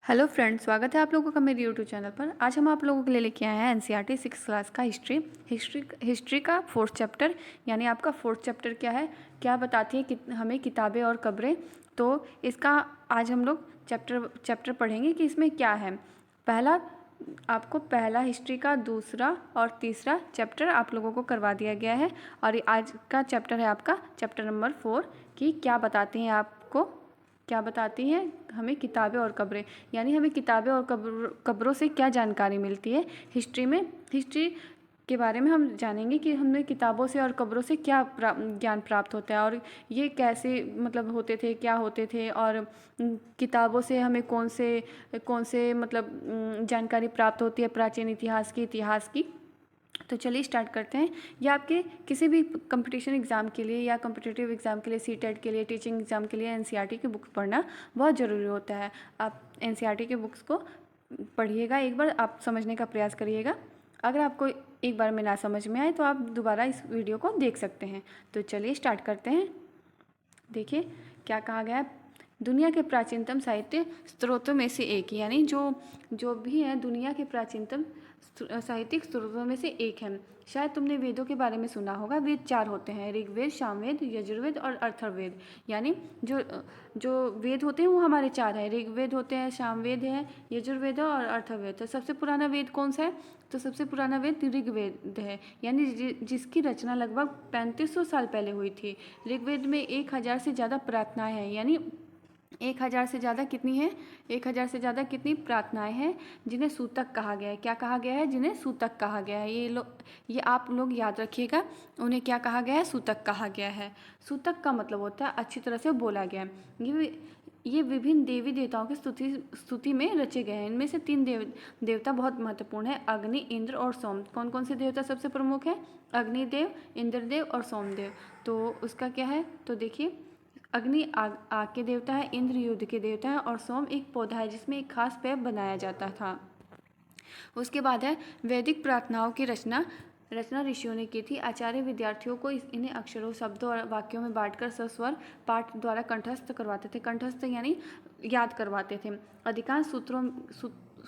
Hello friends, स्वागत है आप लोगों का मेरे यूट्यूब चैनल पर। आज हम आप लोगों के लिए लेके आए हैं एनसीईआरटी 6 क्लास का हिस्ट्री का 4th चैप्टर। यानी आपका 4th चैप्टर क्या है, क्या बताती है कि हमें किताबें और कब्रें। तो इसका आज हम लोग चैप्टर पढ़ेंगे कि इसमें क्या है। आपको पहला हिस्ट्री का, दूसरा और तीसरा चैप्टर आप लोगों को करवा दिया गया है। और ये आज का चैप्टर है आपका चैप्टर नंबर 4 कि क्या बताती हैं हमें किताबें और कब्रें। यानी हमें किताबें और कब्रों से क्या जानकारी मिलती है हिस्ट्री में। हिस्ट्री के बारे में हम जानेंगे कि हमें किताबों से और कब्रों से क्या ज्ञान प्राप्त होता है, और ये कैसे मतलब होते थे, क्या होते थे, और किताबों से हमें कौन से मतलब जानकारी प्राप्त होती है प्राचीन इतिहास की। तो चलिए स्टार्ट करते हैं। या आपके किसी भी कंपटीशन एग्ज़ाम के लिए या कॉम्पिटिटिव एग्ज़ाम के लिए, सीटेट के लिए, टीचिंग एग्ज़ाम के लिए एनसीईआरटी की बुक्स पढ़ना बहुत ज़रूरी होता है। आप एनसीईआरटी के बुक्स को पढ़िएगा, एक बार आप समझने का प्रयास करिएगा। अगर आपको एक बार में ना समझ में आए तो आप दोबारा इस वीडियो को देख सकते हैं। तो चलिए स्टार्ट करते हैं। देखिए क्या कहा गया है। दुनिया के प्राचीनतम साहित्य स्रोतों में से एक, यानी जो भी है दुनिया के प्राचीनतम साहित्यिक स्रोतों में से एक है। शायद तुमने वेदों के बारे में सुना होगा। वेद 4 होते हैं, ऋग्वेद, सामवेद, यजुर्वेद और अथर्ववेद। यानी जो जो वेद होते हैं वो हमारे 4 हैं। ऋग्वेद होते हैं, सामवेद है, यजुर्वेद और अथर्ववेद। तो सबसे पुराना वेद कौन सा है? तो सबसे पुराना वेद ऋग्वेद है, यानी जिसकी रचना लगभग 3500 साल पहले हुई थी। ऋग्वेद में 1000 से ज़्यादा प्रार्थनाएं हैं। यानी 1000 से ज़्यादा कितनी है? 1000 से ज़्यादा कितनी प्रार्थनाएं हैं जिन्हें सूतक कहा गया है। क्या कहा गया है? जिन्हें सूतक कहा गया है। ये आप लोग याद रखिएगा, उन्हें क्या कहा गया है? सूतक कहा गया है। सूतक का मतलब होता है अच्छी तरह से बोला गया। ये विभिन्न देवी देवताओं की स्तुति में रचे गए हैं। इनमें से 3 देवता बहुत महत्वपूर्ण है, अग्नि, इंद्र और सोम। कौन कौन से देवता सबसे प्रमुख है? अग्निदेव, इंद्रदेव और सोमदेव। तो उसका क्या है? तो देखिए, अग्नि आग के देवता है, इंद्र युद्ध के देवता है और सोम एक पौधा है जिसमें एक खास पेय बनाया जाता था। उसके बाद है वैदिक प्रार्थनाओं की रचना ऋषियों ने की थी। आचार्य विद्यार्थियों को इन्हें अक्षरों, शब्दों और वाक्यों में बांटकर सस्वर पाठ द्वारा कंठस्थ करवाते थे। कंठस्थ यानी याद करवाते थे। अधिकांश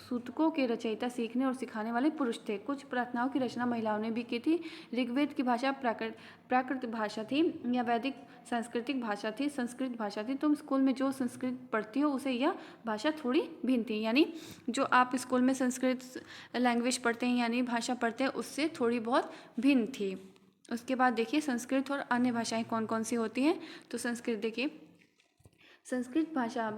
सूतकों के रचयिता सीखने और सिखाने वाले पुरुष थे। कुछ प्रार्थनाओं की रचना महिलाओं ने भी की थी। ऋग्वेद की भाषा प्राकृत भाषा थी या वैदिक सांस्कृतिक भाषा थी, संस्कृत भाषा थी। तुम स्कूल में जो संस्कृत पढ़ती हो उसे यह भाषा थोड़ी भिन्न थी। यानी जो आप स्कूल में संस्कृत लैंग्वेज पढ़ते हैं यानी भाषा पढ़ते हैं उससे थोड़ी बहुत भिन्न थी। उसके बाद देखिए संस्कृत और अन्य भाषाएं कौन कौन सी होती हैं। तो संस्कृत देखिए, संस्कृत भाषा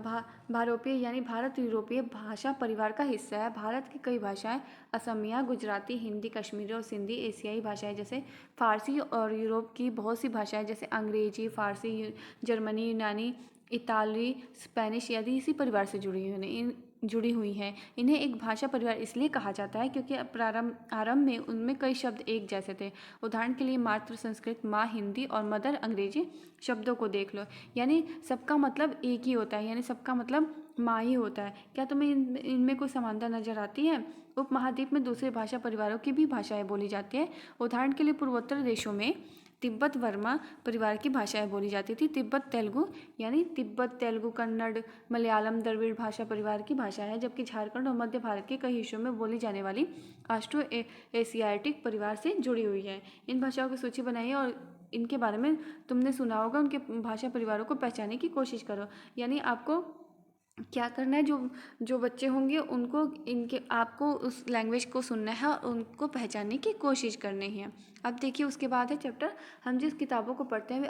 भारोपीय यानी भारत यूरोपीय भाषा परिवार का हिस्सा है। भारत की कई भाषाएं असमिया, गुजराती, हिंदी, कश्मीरी और सिंधी एशियाई भाषाएं जैसे फारसी और यूरोप की बहुत सी भाषाएं जैसे अंग्रेजी, फारसी, जर्मनी, यूनानी, इतालवी, स्पेनिश आदि इसी परिवार से जुड़ी हुई हैं। इन्हें एक भाषा परिवार इसलिए कहा जाता है क्योंकि आरंभ में उनमें कई शब्द एक जैसे थे। उदाहरण के लिए मातृ संस्कृत, माँ हिंदी और मदर अंग्रेजी शब्दों को देख लो। यानी सबका मतलब एक ही होता है, यानी सबका मतलब माँ ही होता है। क्या तुम्हें इनमें कोई समानता नजर आती है? उपमहाद्वीप में दूसरे भाषा परिवारों की भी भाषाएं बोली जाती है। उदाहरण के लिए पूर्वोत्तर देशों में तिब्बत वर्मा परिवार की भाषाएं बोली जाती थी। तिब्बत तेलुगु यानी तिब्बत तेलुगु, कन्नड़, मलयालम द्रविड़ भाषा परिवार की भाषा है। जबकि झारखंड और मध्य भारत के कई हिस्सों में बोली जाने वाली ऑस्ट्रो एशियाटिक परिवार से जुड़ी हुई है। इन भाषाओं की सूची बनाइए और इनके बारे में तुमने सुना होगा, उनके भाषा परिवारों को पहचानने की कोशिश करो। यानी आपको क्या करना है, जो बच्चे होंगे उनको आपको उस लैंग्वेज को सुनना है और उनको पहचानने की कोशिश करनी है। अब देखिए उसके बाद है चैप्टर, हम जिस किताबों को पढ़ते हैं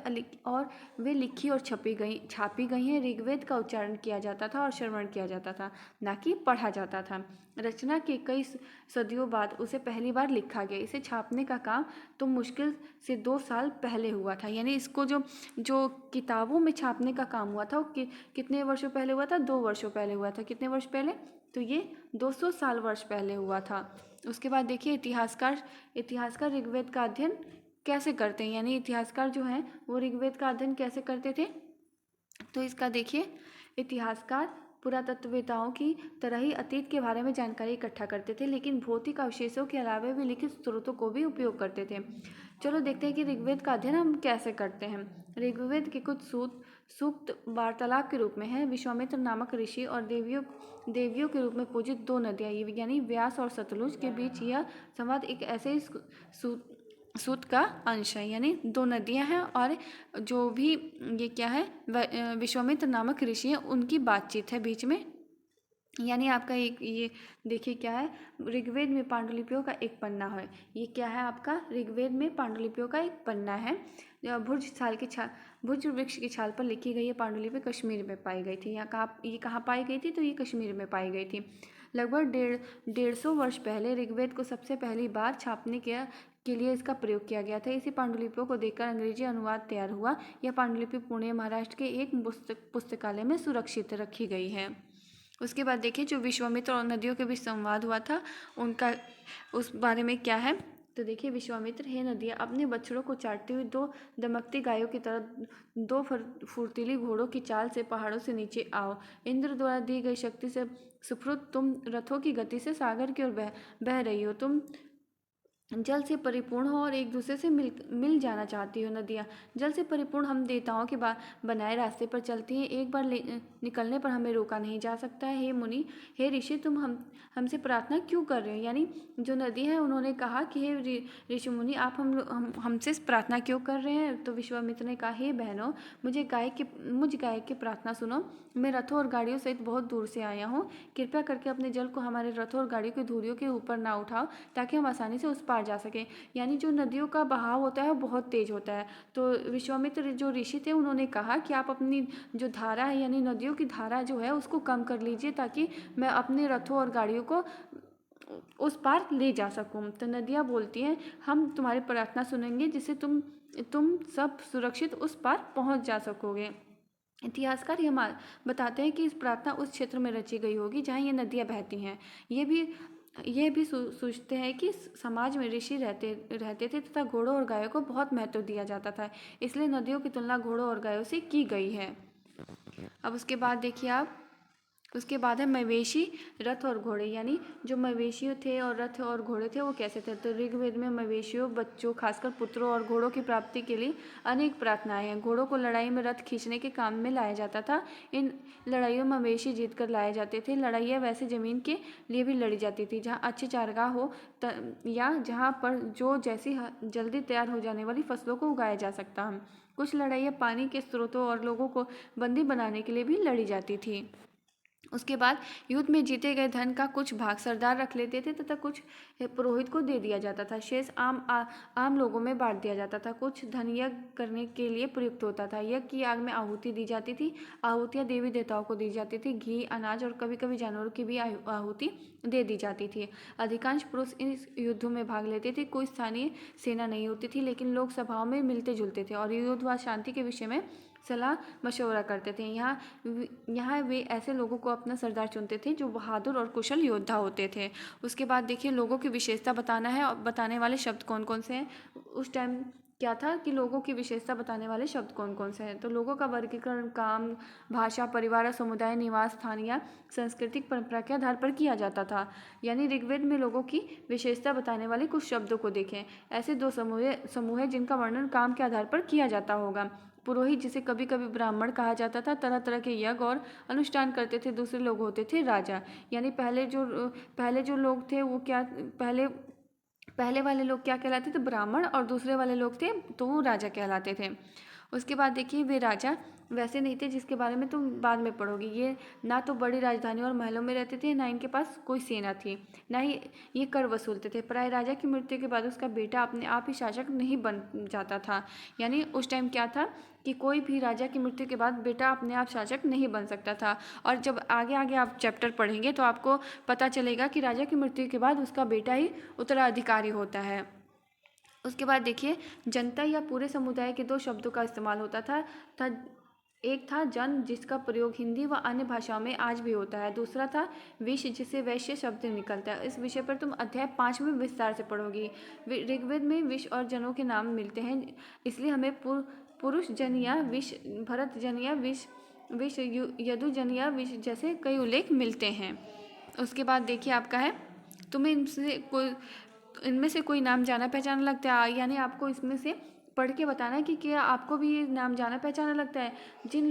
वे लिखी और छापी गई हैं। ऋग्वेद का उच्चारण किया जाता था और श्रवण किया जाता था, ना कि पढ़ा जाता था। रचना के कई सदियों बाद उसे पहली बार लिखा गया। इसे छापने का काम तो मुश्किल से 2 साल पहले हुआ था। यानी इसको जो किताबों में छापने का काम हुआ था वो कितने वर्षों पहले हुआ था? 2 वर्षों पहले हुआ था। कितने वर्ष पहले? तो ये 200 साल वर्ष पहले हुआ था। उसके बाद देखिए इतिहासकार ऋग्वेद का अध्ययन कैसे करते हैं, यानी इतिहासकार जो हैं वो ऋग्वेद का अध्ययन कैसे करते थे। तो इसका देखिए, इतिहासकार पुरातत्ववेताओं की तरह ही अतीत के बारे में जानकारी इकट्ठा करते थे, लेकिन भौतिक अवशेषों के अलावा भी लिखित स्रोतों को भी उपयोग करते थे। चलो देखते हैं कि ऋग्वेद का अध्ययन हम कैसे करते हैं। ऋग्वेद के कुछ सूक्त वार्तालाप के रूप में है। विश्वामित्र नामक ऋषि और देवियों के रूप में पूजित दो नदियाँ यानी व्यास और सतलुज के बीच यह संवाद एक ऐसे सूत का अंश है, यानी दो नदियां हैं और जो भी ये क्या है विश्वामित्र नामक ऋषि हैं उनकी बातचीत है बीच में। यानी आपका एक ये देखिए क्या है, ऋग्वेद में पांडुलिपियों का एक पन्ना है। ये क्या है आपका, ऋग्वेद में पांडुलिपियों का एक पन्ना है। भुज वृक्ष की छाल पर लिखी गई ये पांडुलिपि कश्मीर में पाई गई थी। ये कहाँ पाई गई थी, तो ये कश्मीर में पाई गई थी। लगभग 150 वर्ष पहले ऋग्वेद को सबसे पहली बार छापने के लिए इसका प्रयोग किया गया था। इसी पांडुलिपियों को देखकर अंग्रेजी अनुवाद तैयार हुआ। यह पांडुलिपि पुणे महाराष्ट्र के एक पुस्तकालय में सुरक्षित रखी गई है। उसके बाद देखिए जो विश्वामित्र और नदियों के बीच संवाद हुआ था उनका उस बारे में क्या है, तो देखिए विश्वामित्र, हे नदियाँ, अपने बछड़ों को चाटती हुई दो दमकती गायों की तरह दो फुर्तीली घोड़ों की चाल से पहाड़ों से नीचे आओ। इंद्र द्वारा दी गई शक्ति से सुप्रुत तुम रथों की गति से सागर की ओर बह रही हो। तुम जल से परिपूर्ण हो और एक दूसरे से मिल जाना चाहती हो। नदियाँ जल से परिपूर्ण हम देवताओं के बनाए रास्ते पर चलती हैं। एक बार निकलने पर हमें रोका नहीं जा सकता है। हे मुनि, हे ऋषि, तुम हमसे प्रार्थना क्यों कर रहे हो? यानी जो नदी है उन्होंने कहा कि हे ऋषि मुनि, आप हमसे प्रार्थना क्यों कर रहे हैं? तो विश्वामित्र ने कहा, हे बहनों, मुझ गाय की प्रार्थना सुनो। मैं रथों और गाड़ियों सहित बहुत दूर से आया हूँ। कृपया करके अपने जल को हमारे रथों और गाड़ियों की धुरियों के ऊपर ना उठाओ ताकि हम आसानी से उस पार जा सकें। यानी जो नदियों का बहाव होता है वो बहुत तेज होता है। तो विश्वामित्र जो ऋषि थे उन्होंने कहा कि आप अपनी जो धारा है यानी नदियों की धारा जो है उसको कम कर लीजिए ताकि मैं अपने रथों और गाड़ियों को उस पार ले जा सकूं। तो नदियाँ बोलती हैं, हम तुम्हारी प्रार्थना सुनेंगे जिससे तुम सब सुरक्षित उस पार पहुंच जा सकोगे। इतिहासकार ये बताते हैं कि इस प्रार्थना उस क्षेत्र में रची गई होगी जहाँ ये नदियाँ बहती हैं। ये भी सोचते हैं कि समाज में ऋषि रहते थे तथा घोड़ों और गायों को बहुत महत्व दिया जाता था, इसलिए नदियों की तुलना घोड़ों और गायों से की गई है। अब उसके बाद देखिए आप, उसके बाद है मवेशी, रथ और घोड़े। यानी जो मवेशी थे और रथ और घोड़े थे वो कैसे थे, तो ऋग्वेद में मवेशियों, बच्चों, खासकर पुत्रों और घोड़ों की प्राप्ति के लिए अनेक प्रार्थनाएं हैं। घोड़ों को लड़ाई में रथ खींचने के काम में लाया जाता था। इन लड़ाइयों में मवेशी जीत कर लाए जाते थे। लड़ाइयाँ वैसे ज़मीन के लिए भी लड़ी जाती थी जहाँ अच्छे चारागाह हो या जहाँ पर जो जैसी जल्दी तैयार हो जाने वाली फसलों को उगाया जा सकता है। कुछ लड़ाइयाँ पानी के स्रोतों और लोगों को बंदी बनाने के लिए भी लड़ी जाती थी। उसके बाद युद्ध में जीते गए धन का कुछ भाग सरदार रख लेते थे तथा कुछ पुरोहित को दे दिया जाता था। शेष आम लोगों में बांट दिया जाता था। कुछ धन यज्ञ करने के लिए प्रयुक्त होता था। यज्ञ की आग में आहुति दी जाती थी। आहुतियाँ देवी देवताओं को दी जाती थी। घी, अनाज और कभी कभी जानवरों की भी आहुति दे दी जाती थी। अधिकांश पुरुष इन युद्धों में भाग लेते थे। कोई स्थानीय सेना नहीं होती थी, लेकिन लोग सभाओं में मिलते जुलते थे और युद्ध व शांति के विषय में सलाह मशवरा करते थे। यहाँ वे ऐसे लोगों को अपना सरदार चुनते थे जो बहादुर और कुशल योद्धा होते थे। उसके बाद देखिए लोगों की विशेषता बताना है और बताने वाले शब्द कौन कौन से हैं। उस टाइम क्या था कि लोगों की विशेषता बताने वाले शब्द कौन कौन से हैं, तो लोगों का वर्गीकरण काम, भाषा, परिवार, समुदाय, निवास स्थान या सांस्कृतिक परंपरा के आधार पर किया जाता था। यानी ऋग्वेद में लोगों की विशेषता बताने वाले कुछ शब्दों को देखें। ऐसे दो समूह हैं जिनका वर्णन काम के आधार पर किया जाता होगा। पुरोहित, जिसे कभी कभी ब्राह्मण कहा जाता था, तरह तरह के यज्ञ और अनुष्ठान करते थे। दूसरे लोग होते थे राजा। यानी पहले जो लोग थे वो क्या, पहले वाले लोग क्या कहलाते थे, ब्राह्मण, और दूसरे वाले लोग थे तो वो राजा कहलाते थे। उसके बाद देखिए वे राजा वैसे नहीं थे जिसके बारे में तुम बाद में पढ़ोगी। ये ना तो बड़ी राजधानी और महलों में रहते थे, ना इनके पास कोई सेना थी, ना ही ये कर वसूलते थे। प्राय राजा की मृत्यु के बाद उसका बेटा अपने आप ही शासक नहीं बन जाता था। यानी उस टाइम क्या था कि कोई भी राजा की मृत्यु के बाद बेटा अपने आप शासक नहीं बन सकता था। और जब आगे आगे आप चैप्टर पढ़ेंगे तो आपको पता चलेगा कि राजा की मृत्यु के बाद उसका बेटा ही उत्तराधिकारी होता है। उसके बाद देखिए जनता या पूरे समुदाय के दो शब्दों का इस्तेमाल होता था। एक था जन, जिसका प्रयोग हिंदी व अन्य भाषाओं में आज भी होता है। दूसरा था विष, जिससे वैश्य शब्द निकलता है। इस विषय पर तुम अध्याय 5 में विस्तार से पढ़ोगी। ऋग्वेद में विष और जनों के नाम मिलते हैं, इसलिए हमें पुरुष जन या विष, भरत जन या विष, यदु जन या विष जैसे कई उल्लेख मिलते हैं। उसके बाद देखिए आपका है, तुम्हें इनमें से कोई नाम जाना पहचाना लगता है, यानी आपको इसमें से पढ़ के बताना कि क्या आपको भी ये नाम जाना पहचाना लगता है। जिन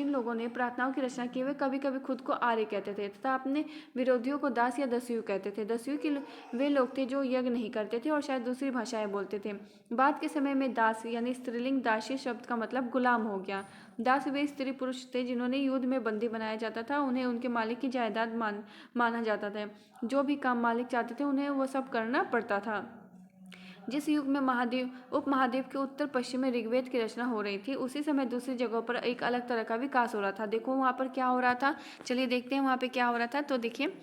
लोगों ने प्रार्थनाओं की रचना की वे कभी कभी खुद को आर्य कहते थे तथा अपने विरोधियों को दास या दस्यु कहते थे। दस्यु वे लोग थे जो यज्ञ नहीं करते थे और शायद दूसरी भाषाएं बोलते थे। बाद के समय में दास यानी स्त्रीलिंग दासी शब्द का मतलब गुलाम हो गया। दास वे स्त्री पुरुष थे जिन्होंने युद्ध में बंदी बनाया जाता था, उन्हें उनके मालिक की जायदाद माना जाता था। जो भी काम मालिक चाहते थे उन्हें वो सब करना पड़ता था। जिस युग में उपमहाद्वीप के उत्तर पश्चिम में ऋग्वेद की रचना हो रही थी, उसी समय दूसरी जगहों पर एक अलग तरह का विकास हो रहा था। देखो वहाँ पर क्या हो रहा था, चलिए देखते हैं वहाँ पे क्या हो रहा था। तो देखिए,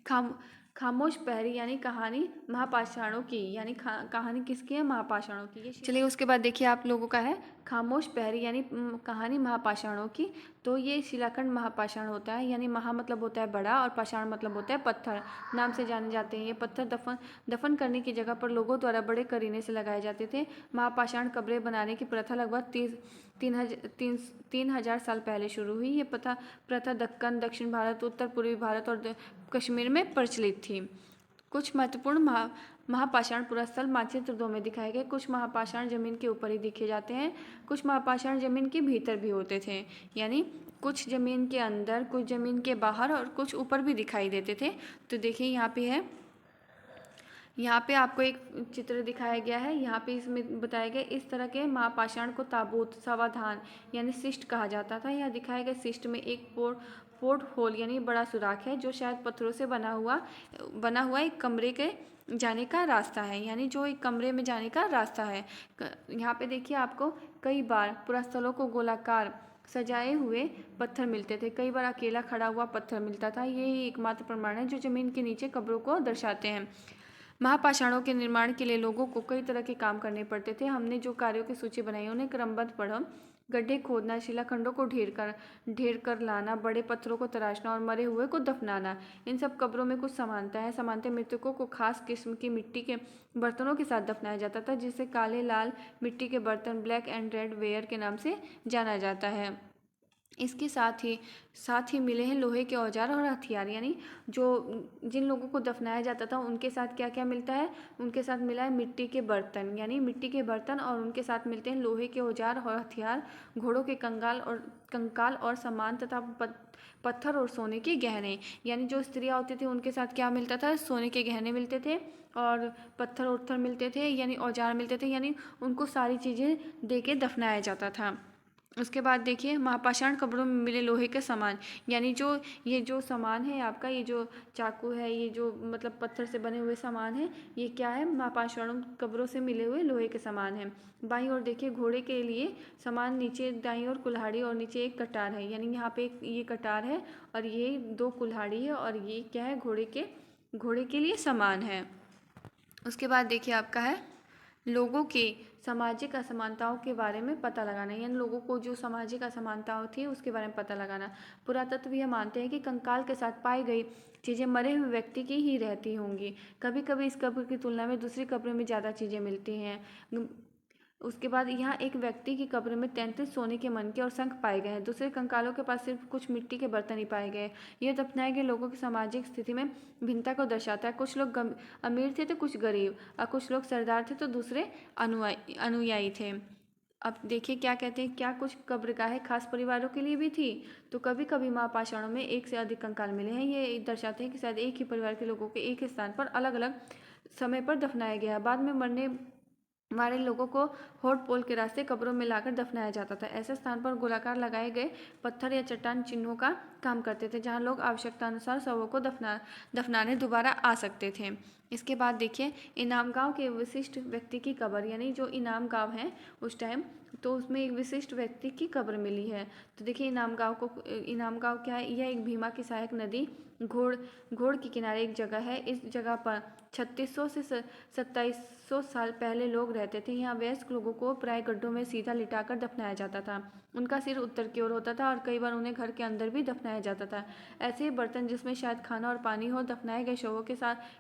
खाम खामोश पहरी यानी कहानी महापाषाणों की, यानी कहानी किसकी है, महापाषाणों की। चलिए उसके बाद देखिए आप लोगों का है खामोश पहरी यानी कहानी महापाषाणों की। तो ये शिलाखंड महापाषाण होता है, यानी महा मतलब होता है बड़ा और पाषाण मतलब होता है पत्थर, नाम से जाने जाते हैं। ये पत्थर दफन करने की जगह पर लोगों द्वारा बड़े करीने से लगाए जाते थे। महापाषाण कब्रें बनाने की प्रथा लगभग 3,000 साल पहले शुरू हुई। ये प्रथा दक्कन, दक्षिण भारत, उत्तर पूर्वी भारत और कश्मीर में प्रचलित थी। कुछ महत्वपूर्ण महापाषाण पुरास्थल मानचित्र 2 में दिखाए गए। कुछ महापाषाण जमीन के ऊपर ही दिखे जाते हैं, कुछ महापाषाण जमीन के भीतर भी होते थे, यानी कुछ जमीन के अंदर, कुछ जमीन के बाहर और कुछ ऊपर भी दिखाई देते थे। तो देखिए यहाँ पे है, यहाँ पे आपको एक चित्र दिखाया गया है। यहाँ पे इसमें बताया गया इस तरह के महापाषाण को ताबूत, समाधान यानी शिष्ट कहा जाता था। यहाँ दिखाए गए शिष्ट में एक पोर्ट होल यानी बड़ा सुराख है, जो शायद पत्थरों से बना हुआ एक कमरे के जाने का रास्ता है, यानी जो एक कमरे में जाने का रास्ता है। यहाँ पे देखिए आपको कई बार पुरास्थलों को गोलाकार सजाए हुए पत्थर मिलते थे, कई बार अकेला खड़ा हुआ पत्थर मिलता था। ये ही एकमात्र प्रमाण है जो जमीन के नीचे कब्रों को दर्शाते हैं। महापाषाणों के निर्माण के लिए लोगों को कई तरह के काम करने पड़ते थे। हमने जो कार्यों की सूची बनाई उन्हें क्रमबद्ध पढ़ो। गड्ढे खोदना, शिलाखंडों को ढेर कर लाना, बड़े पत्थरों को तराशना और मरे हुए को दफनाना। इन सब कब्रों में कुछ समानता है। सामान्यतः मृतकों को खास किस्म की मिट्टी के बर्तनों के साथ दफनाया जाता था, जिसे काले लाल मिट्टी के बर्तन, ब्लैक एंड रेड वेयर के नाम से जाना जाता है। इसके साथ ही मिले हैं लोहे के औजार और हथियार, यानी जिन लोगों को दफनाया जाता था उनके साथ क्या क्या मिलता है, उनके साथ मिला है मिट्टी के बर्तन, यानी मिट्टी के बर्तन, और उनके साथ मिलते हैं लोहे के औजार और हथियार, घोड़ों के कंकाल और सामान तथा पत्थर और सोने के गहने। यानी जो स्त्रियाँ होती थी उनके साथ क्या मिलता था, सोने के गहने मिलते थे और पत्थर मिलते थे, यानी औजार मिलते थे, यानी उनको सारी चीज़ें दे के दफनाया जाता था। उसके बाद देखिए महापाषाण कब्रों में मिले लोहे के सामान, यानी ये जो सामान है आपका, ये जो चाकू है, ये जो मतलब पत्थर से बने हुए सामान है, ये क्या है, महापाषाण कब्रों से मिले हुए लोहे के सामान हैं। बाईं ओर देखिए घोड़े के लिए सामान, नीचे दाईं ओर कुल्हाड़ी और नीचे एक कटार है, यानी यहाँ पे ये कटार है और ये 2 कुल्हाड़ी है और ये क्या है, घोड़े के लिए सामान है। उसके बाद देखिए आपका है लोगों की सामाजिक असमानताओं के बारे में पता लगाना, यानी लोगों को जो सामाजिक असमानताएं थी उसके बारे में पता लगाना। पुरातत्व यह मानते हैं कि कंकाल के साथ पाई गई चीज़ें मरे हुए व्यक्ति की ही रहती होंगी। कभी कभी इस कब्र की तुलना में दूसरी कब्र में ज़्यादा चीज़ें मिलती हैं। उसके बाद यहाँ एक व्यक्ति की कब्र में 33 सोने के मनके और शंख पाए गए हैं। दूसरे कंकालों के पास सिर्फ कुछ मिट्टी के बर्तन ही पाए गए। यह दफनाए गए लोगों की सामाजिक स्थिति में भिन्नता को दर्शाता है। कुछ लोग अमीर थे तो कुछ गरीब, और कुछ लोग सरदार थे तो दूसरे अनुयायी थे। अब देखिए क्या कहते हैं, क्या कुछ कब्रगाहें खास परिवारों के लिए भी थी। तो कभी कभी महापाषाणों में एक से अधिक कंकाल मिले हैं। ये दर्शाते हैं कि शायद एक ही परिवार के लोगों के एक ही स्थान पर अलग अलग समय पर दफनाया गया। बाद में मरने वाले लोगों को होड़ पोल के रास्ते कब्रों में लाकर दफनाया जाता था। ऐसे स्थान पर गोलाकार लगाए गए पत्थर या चट्टान चिन्हों का काम करते थे, जहां लोग आवश्यकता अनुसार शवों को दफनाने दोबारा आ सकते थे। इसके बाद देखिए इनाम गांव के विशिष्ट व्यक्ति की कब्र, यानी जो इनाम गांव है उस टाइम, तो उसमें एक विशिष्ट व्यक्ति की कब्र मिली है। तो देखिए इनाम गांव क्या है, यह एक भीमा की सहायक नदी घोड़ के किनारे एक जगह है। इस जगह पर 3600 से 2700 साल पहले लोग रहते थे। यहाँ वयस्क लोगों को प्राय गड्ढों में सीधा लिटाकर दफनाया जाता था। उनका सिर उत्तर की ओर होता था और कई बार उन्हें घर के अंदर भी दफनाया जाता था। ऐसे ही बर्तन जिसमें शायद खाना और पानी हो दफनाए गए शवों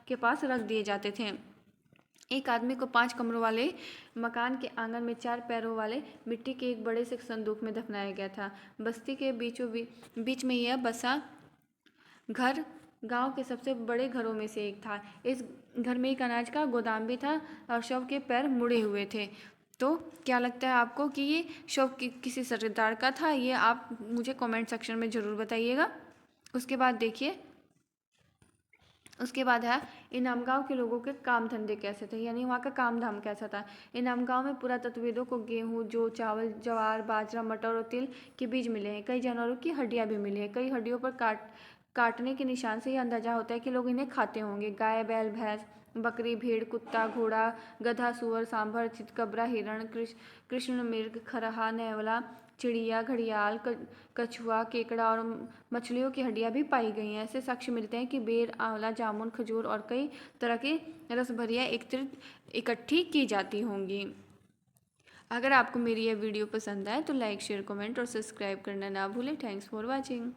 के पास रख दिए जाते थे। एक आदमी को 5 कमरों वाले मकान के आंगन में 4 पैरों वाले मिट्टी के एक बड़े से संदूक में दफनाया गया था। बस्ती के बीच में यह बसा घर गांव के सबसे बड़े घरों में से एक था। इस घर में एक अनाज का गोदाम भी था और शव के पैर मुड़े हुए थे। तो क्या लगता है आपको कि ये शव किसी सरदार का था? ये आप मुझे कमेंट सेक्शन में ज़रूर बताइएगा। उसके बाद देखिए, उसके बाद है इनाम गाँव के लोगों के काम धंधे कैसे थे, यानी वहाँ का काम धाम कैसा था। इनाम गाँव में पुरातत्वविदों को गेहूँ, जौ, चावल, ज्वार, बाजरा, मटर और तिल के बीज मिले हैं। कई जानवरों की हड्डियाँ भी मिली हैं। कई हड्डियों पर काटने के निशान से यह अंदाजा होता है कि लोग इन्हें खाते होंगे। गाय, बैल, भैंस, बकरी, भेड़, कुत्ता, घोड़ा, गधा, सुअर, सांभर, चितकबरा, हिरण, कृष्ण मृग, खरहा, नेवला, चिड़िया, घड़ियाल, कछुआ, केकड़ा और मछलियों की हड्डियां भी पाई गई हैं। ऐसे साक्ष्य मिलते हैं कि बेर, आंवला, जामुन, खजूर और कई तरह की रसभरियां एकत्रित इकट्ठी की जाती होंगी। अगर आपको मेरी यह वीडियो पसंद आए तो लाइक, शेयर, कमेंट और सब्सक्राइब करना ना भूलें। Thanks for watching.